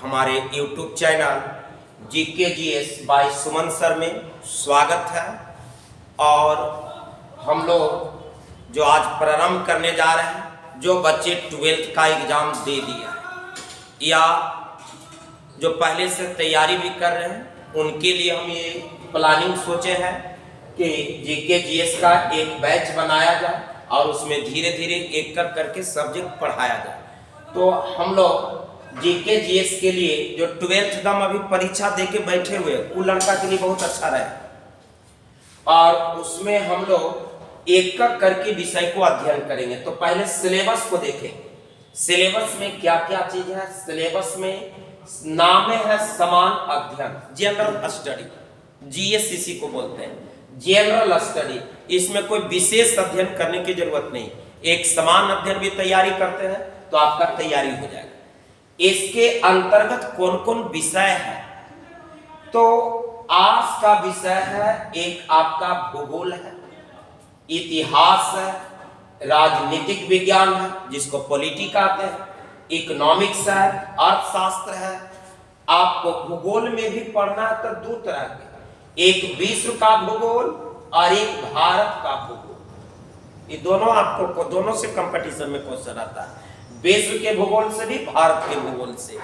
हमारे YouTube channel GKGS bye सुमन sir में स्वागत है। और हम लोग जो आज प्रारंभ करने जा रहे हैं, जो बच्चे 12th का एग्ज़ाम दे दिया या जो पहले से तैयारी भी कर रहे हैं, उनके लिए हम ये प्लानिंग सोचे हैं कि GKGS का एक बैच बनाया जाए और उसमें धीरे धीरे एक करके सब्जेक्ट पढ़ाया जाए। तो हम लोग GKGS के लिए जो 12th दम अभी परीक्षा दे के बैठे हुए, वो लड़का के लिए बहुत अच्छा रहे और उसमें हम लोग एक करके विषय को अध्ययन करेंगे। तो पहले सिलेबस को देखें, सिलेबस में क्या क्या चीज है। सिलेबस में नाम है समान अध्ययन, जनरल स्टडी, GSCC को बोलते हैं, जनरल स्टडी। इसमें कोई विशेष अध्ययन करने की जरूरत नहीं, एक समान अध्ययन भी तैयारी करते हैं तो आपका तैयारी हो जाएगा। इसके अंतर्गत कौन कौन विषय है, तो आज का विषय है, एक आपका भूगोल है, इतिहास है, राजनीतिक विज्ञान है जिसको पॉलिटी कहते हैं, इकोनॉमिक्स है, अर्थशास्त्र है। आपको भूगोल में भी पढ़ना है तो दो तरह के, एक विश्व का भूगोल और एक भारत का भूगोल। ये दोनों आपको दोनों से कंपटीशन में क्वेश्चन आता है, विश्व के भूगोल से भी, भारत के भूगोल से।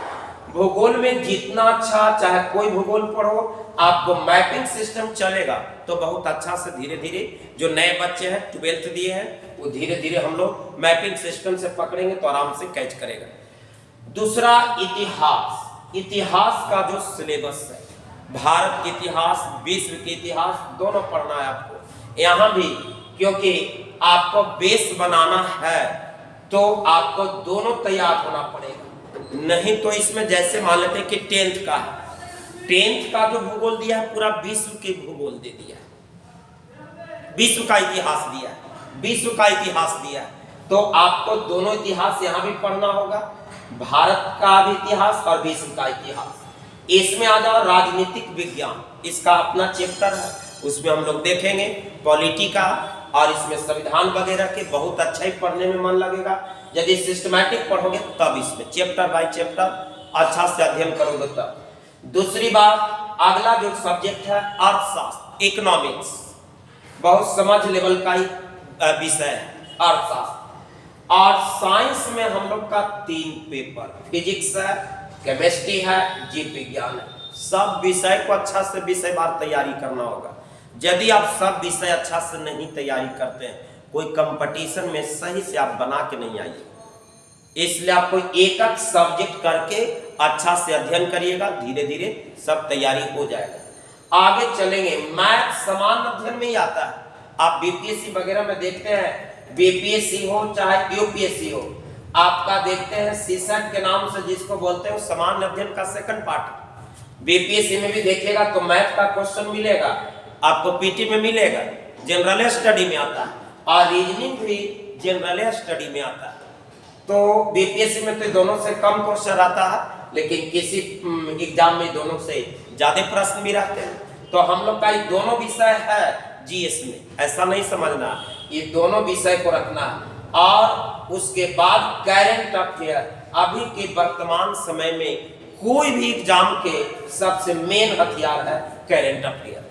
भूगोल में जितना अच्छा चाहे कोई भूगोल पढ़ो, आपको मैपिंग सिस्टम चलेगा तो बहुत अच्छा से धीरे धीरे जो नए बच्चे हैं 12th दिए हैं, वो धीरे धीरे हम लोग मैपिंग सिस्टम से पकड़ेंगे तो आराम से कैच करेगा। दूसरा इतिहास, इतिहास का जो सिलेबस है, भारत के इतिहास, विश्व के इतिहास दोनों पढ़ना है आपको यहाँ भी, क्योंकि आपको बेस बनाना है तो आपको दोनों तैयार होना पड़ेगा। नहीं तो इसमें जैसे मान लेते हैं कि 10th का है, 10th का जो भूगोल दिया है पूरा विश्व के भूगोल दे दिया है, विश्व का इतिहास दिया है, विश्व का इतिहास दिया है, तो आपको दोनों इतिहास यहाँ भी पढ़ना होगा, भारत का भी इतिहास और विश्व का इतिहास। इसमें आ जाओ राजनीतिक विज्ञान, इसका अपना चैप्टर है, उसमें हम लोग देखेंगे पॉलिटी का, और इसमें संविधान वगैरह के बहुत अच्छा ही पढ़ने में मन लगेगा। यदि सिस्टमैटिक पढ़ोगे तब इसमें चैप्टर बाय चैप्टर अच्छा से अध्ययन करोगे तब। दूसरी बात, अगला जो सब्जेक्ट है अर्थशास्त्र, इकोनॉमिक्स, बहुत समझ लेवल का ही विषय है अर्थशास्त्र। और साइंस में हम लोग का 3 पेपर, फिजिक्स है, केमिस्ट्री है, जीव विज्ञान है। सब विषय को अच्छा से विषय बार तैयारी करना होगा। यदि आप सब विषय अच्छा से नहीं तैयारी करते हैं, कोई कंपटीशन में सही से आप बना के नहीं आइए। इसलिए आपको एक एक सब्जेक्ट करके अच्छा से अध्ययन करिएगा, धीरे धीरे सब तैयारी हो जाएगा। आगे चलेंगे, मैथ समान अध्ययन में ही आता है। आप BPSC वगैरह में देखते हैं, BPSC हो चाहे UPSC हो, आपका देखते हैं CSAT के नाम से जिसको बोलते हैं, समान अध्ययन का सेकंड पार्ट। BPSC में भी देखिएगा तो मैथ का क्वेश्चन मिलेगा आपको, PT में मिलेगा, जनरल स्टडी में आता है, और रीजनिंग भी जनरल स्टडी में आता है। तो BPSC में तो दोनों से कम क्वेश्चन आता है, लेकिन किसी एग्जाम में दोनों से ज्यादा प्रश्न भी रहते हैं। तो हम लोग का ये दोनों विषय है GS में, ऐसा नहीं समझना, ये दोनों विषय को रखना है। और उसके बाद करंट अफेयर, अभी के वर्तमान समय में कोई भी एग्जाम के सबसे मेन हथियार है करंट अफेयर।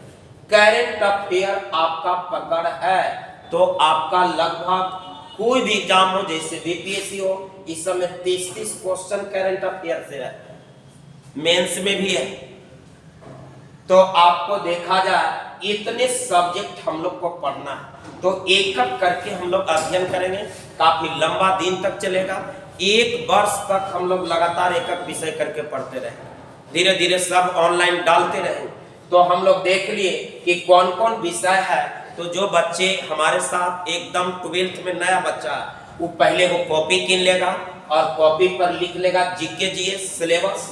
करंट अफेयर आपका पकड़ है तो आपका लगभग कोई भी एग्जाम हो, जैसे BPSC हो, इस समय 30 क्वेश्चन करंट अफेयर से है, मेंस में भी है। तो आपको देखा जाए इतने सब्जेक्ट हम लोग को पढ़ना है, तो एक एक करके हम लोग अध्ययन करेंगे, काफी लंबा दिन तक चलेगा। 1 वर्ष तक हम लोग लगातार एक एक विषय करके पढ़ते रहे, धीरे धीरे सब ऑनलाइन डालते रहे। तो हम लोग देख लिए कि कौन कौन विषय है। तो जो बच्चे हमारे साथ एकदम 12th में नया बच्चा, वो पहले वो कॉपी किन लेगा और कॉपी पर लिख लेगा GKGS सिलेबस,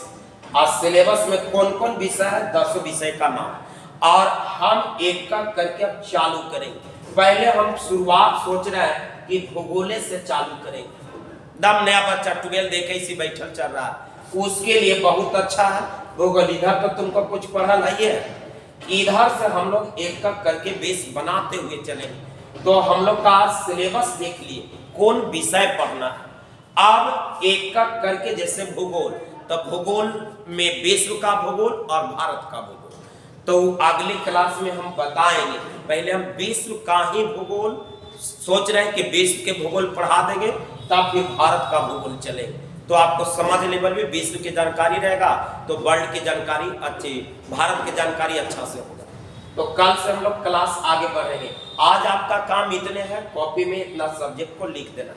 और सिलेबस में कौन कौन विषय है, 10 विषय का नाम, और हम एक एक करके अब चालू करेंगे। पहले हम शुरुआत सोच रहे हैं कि भूगोल से चालू करेंगे। दम नया बच्चा 12 देखे इसी बैठल चल रहा है, उसके लिए बहुत अच्छा है भूगोल। इधर तो तुमको कुछ पढ़ा नहीं है, इधर से हम लोग एक एक करके बेस बनाते हुए चलेंगे। तो हम लोग का सिलेबस देख लिए, कौन विषय पढ़ना है। अब एक एक करके, जैसे भूगोल, तो भूगोल में विश्व का भूगोल और भारत का भूगोल, तो अगली क्लास में हम बताएंगे। पहले हम विश्व का ही भूगोल सोच रहे हैं कि विश्व के भूगोल पढ़ा देंगे, तब फिर भारत का भूगोल चलेगा। तो आपको समझ लेवल में विश्व की जानकारी रहेगा तो वर्ल्ड की जानकारी अच्छी, भारत की जानकारी अच्छा से होगा। तो कल से हम लोग क्लास आगे बढ़ेंगे। आज आपका काम इतने है, कॉपी में इतना सब्जेक्ट को लिख देना।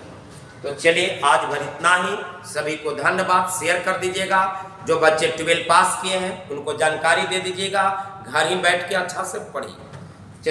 तो चलिए आज भर इतना ही। सभी को धन्यवाद, शेयर कर दीजिएगा। जो बच्चे 12 पास किए हैं उनको जानकारी दे दीजिएगा, घर ही बैठ के अच्छा से पढ़िए।